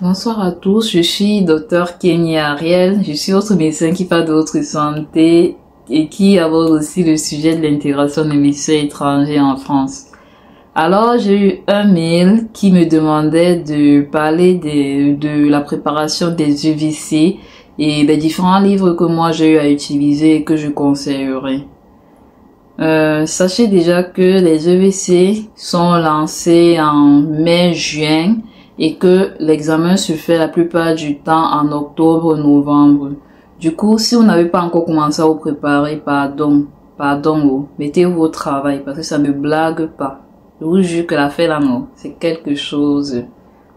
Bonsoir à tous, je suis Dr Kenny Ariel, je suis votre médecin qui parle de votre santé et qui aborde aussi le sujet de l'intégration des médecins étrangers en France. Alors j'ai eu un mail qui me demandait de parler de la préparation des EVC et des différents livres que moi j'ai eu à utiliser et que je conseillerais. Sachez déjà que les EVC sont lancés en mai-juin et que l'examen se fait la plupart du temps en octobre-novembre. Du coup, si vous n'avez pas encore commencé à vous préparer, pardon, mettez-vous au travail parce que ça ne blague pas. Je vous jure que l'affaire là, non, c'est quelque chose.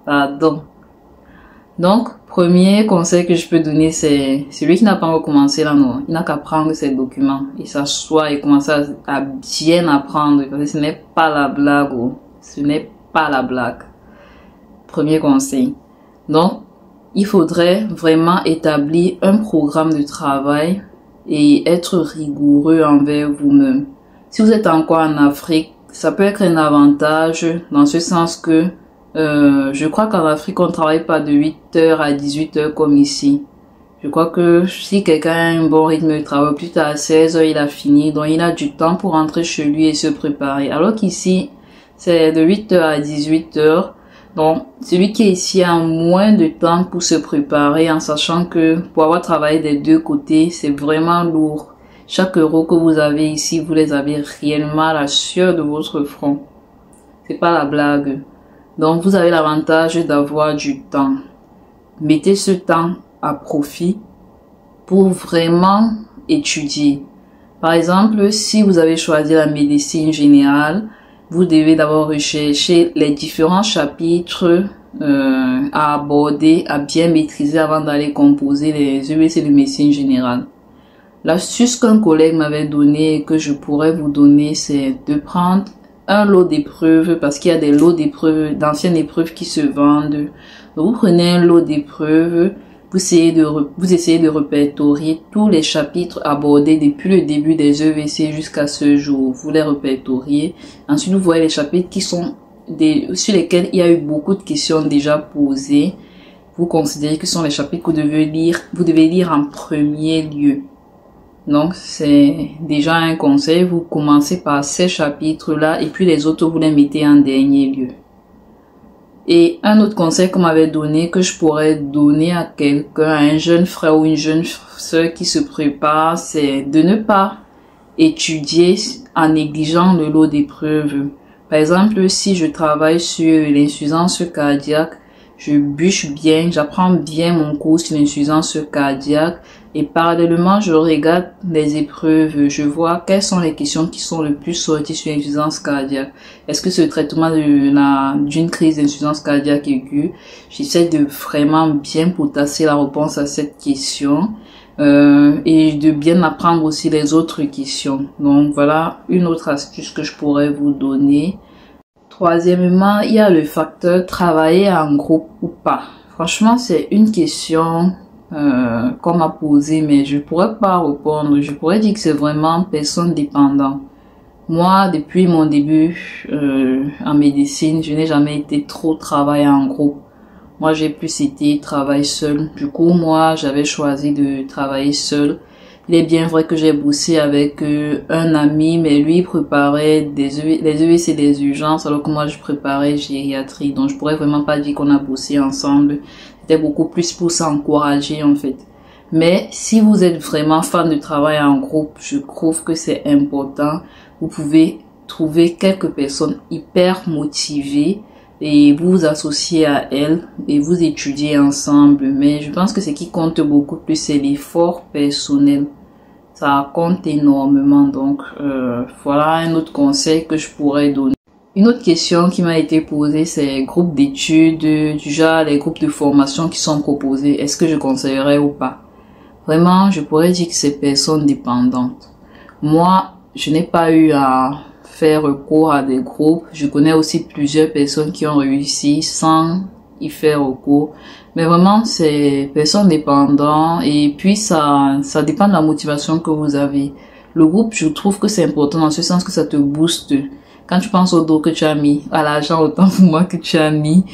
Pardon. Donc, premier conseil que je peux donner, c'est celui qui n'a pas encore commencé là, non, il n'a qu'à prendre ses documents et s'asseoir et commencer à bien apprendre parce que ce n'est pas la blague, ce n'est pas la blague. Premier conseil. Donc, il faudrait vraiment établir un programme de travail et être rigoureux envers vous-même. Si vous êtes encore en Afrique, ça peut être un avantage dans ce sens que je crois qu'en Afrique, on ne travaille pas de 8h à 18h comme ici. Je crois que si quelqu'un a un bon rythme de travail, plus tard à 16h, il a fini. Donc, il a du temps pour rentrer chez lui et se préparer. Alors qu'ici, c'est de 8h à 18h. Donc, celui qui est ici a moins de temps pour se préparer en sachant que pour avoir travaillé des deux côtés, c'est vraiment lourd. Chaque euro que vous avez ici, vous les avez réellement à la sueur de votre front. C'est pas la blague. Donc, vous avez l'avantage d'avoir du temps. Mettez ce temps à profit pour vraiment étudier. Par exemple, si vous avez choisi la médecine générale, vous devez d'abord rechercher les différents chapitres à aborder, à bien maîtriser avant d'aller composer les EVC de médecine générale. L'astuce qu'un collègue m'avait donnée et que je pourrais vous donner, c'est de prendre un lot d'épreuves parce qu'il y a des lots d'épreuves, d'anciennes épreuves qui se vendent. Donc, vous prenez un lot d'épreuves, vous essayez de répertorier tous les chapitres abordés depuis le début des EVC jusqu'à ce jour. Vous les répertoriez. Ensuite, vous voyez les chapitres qui sont sur lesquels il y a eu beaucoup de questions déjà posées. Vous considérez que ce sont les chapitres que vous devez lire en premier lieu. Donc, c'est déjà un conseil. Vous commencez par ces chapitres-là et puis les autres, vous les mettez en dernier lieu. Et un autre conseil qu'on m'avait donné, que je pourrais donner à quelqu'un, à un jeune frère ou une jeune sœur qui se prépare, c'est de ne pas étudier en négligeant le lot d'épreuves. Par exemple, si je travaille sur l'insuffisance cardiaque, je bûche bien, j'apprends bien mon cours sur l'insuffisance cardiaque et parallèlement, je regarde les épreuves, je vois quelles sont les questions qui sont le plus sorties sur l'insuffisance cardiaque. Est-ce que c'est le traitement d'une crise d'insuffisance cardiaque aiguë? J'essaie de vraiment bien potasser la réponse à cette question et de bien apprendre aussi les autres questions. Donc voilà une autre astuce que je pourrais vous donner. Troisièmement, il y a le facteur travailler en groupe ou pas. Franchement, c'est une question qu'on m'a posée, mais je pourrais pas répondre. Je pourrais dire que c'est vraiment personne dépendant. Moi, depuis mon début en médecine, je n'ai jamais été trop travailler en groupe. Moi, j'ai plus été travail seul. Du coup, moi, j'avais choisi de travailler seul. Il est bien vrai que j'ai bossé avec un ami, mais lui il préparait les EVC des urgences, alors que moi je préparais gériatrie. Donc je pourrais vraiment pas dire qu'on a bossé ensemble. C'était beaucoup plus pour s'encourager en fait. Mais si vous êtes vraiment fan de travail en groupe, je trouve que c'est important. Vous pouvez trouver quelques personnes hyper motivées et vous vous associez à elles et vous étudiez ensemble. Mais je pense que ce qui compte beaucoup plus, c'est l'effort personnel. Ça compte énormément. Donc, voilà un autre conseil que je pourrais donner. Une autre question qui m'a été posée, c'est groupes d'études, du genre les groupes de formation qui sont proposés. Est-ce que je conseillerais ou pas? Vraiment, je pourrais dire que c'est personne dépendante. Moi, je n'ai pas eu à faire recours à des groupes. Je connais aussi plusieurs personnes qui ont réussi sans y faire recours. Mais vraiment, c'est personne dépendant et puis ça dépend de la motivation que vous avez. Le groupe, je trouve que c'est important dans ce sens que ça te booste. Quand tu penses au dos que tu as mis, à l'argent autant pour moi que tu as mis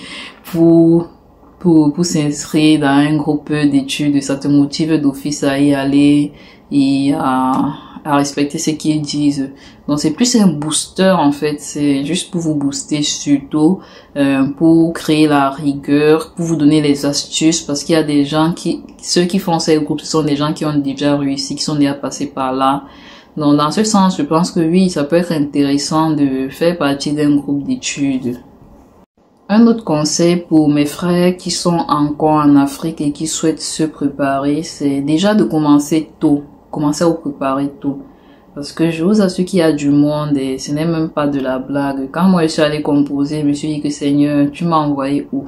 pour pour s'inscrire dans un groupe d'études, ça te motive d'office à y aller et à respecter ce qu'ils disent. Donc c'est plus un booster en fait, c'est juste pour vous booster surtout, pour créer la rigueur, pour vous donner les astuces, parce qu'il y a des gens ceux qui font ces groupes, ce sont des gens qui ont déjà réussi, qui sont déjà passés par là. Donc dans ce sens, je pense que oui, ça peut être intéressant de faire partie d'un groupe d'études. Un autre conseil pour mes frères qui sont encore en Afrique et qui souhaitent se préparer, c'est déjà de commencer tôt. Commencer à vous préparer tôt. Parce que je vous assure qu'il y a du monde et ce n'est même pas de la blague. Quand moi je suis allée composer, je me suis dit que Seigneur, tu m'as envoyé où?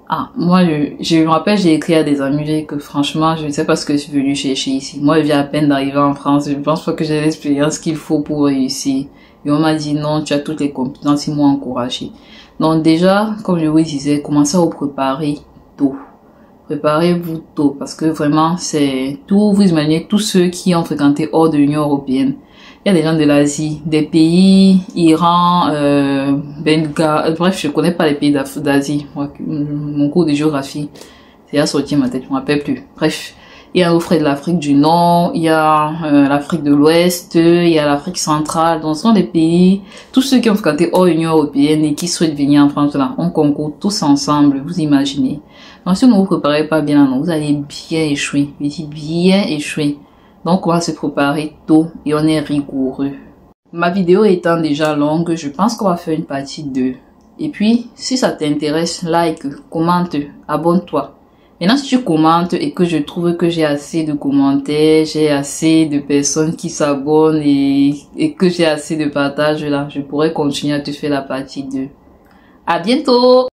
Ah, moi je me rappelle, j'ai écrit à des amis que franchement, je ne sais pas ce que je suis venue chercher ici. Moi je viens à peine d'arriver en France, je ne pense pas que j'ai l'expérience qu'il faut pour réussir. Et on m'a dit non, tu as toutes les compétences, ils m'ont encouragé. Donc déjà, comme je vous disais, commencez à vous préparer tôt. Préparez-vous tôt parce que vraiment, c'est tout, vous imaginez tous ceux qui ont fréquenté hors de l'Union européenne. Il y a des gens de l'Asie, des pays, Iran, Bengale, bref, je connais pas les pays d'Asie. Mon cours de géographie, c'est à sortir ma tête, je me rappelle plus. Bref. Il y a l'Afrique de l'Afrique du Nord, il y a l'Afrique de l'Ouest, il y a l'Afrique centrale. Donc, ce sont des pays, tous ceux qui ont fréquenté hors Union européenne et qui souhaitent venir en France, là, on concourt tous ensemble, vous imaginez. Donc, si vous ne vous préparez pas bien, non, vous allez bien échouer. Je dis bien échouer. Donc, on va se préparer tôt et on est rigoureux. Ma vidéo étant déjà longue, je pense qu'on va faire une partie 2. Et puis, si ça t'intéresse, like, commente, abonne-toi. Maintenant, si tu commentes et que je trouve que j'ai assez de commentaires, j'ai assez de personnes qui s'abonnent et que j'ai assez de partages là, je pourrais continuer à te faire la partie 2. À bientôt!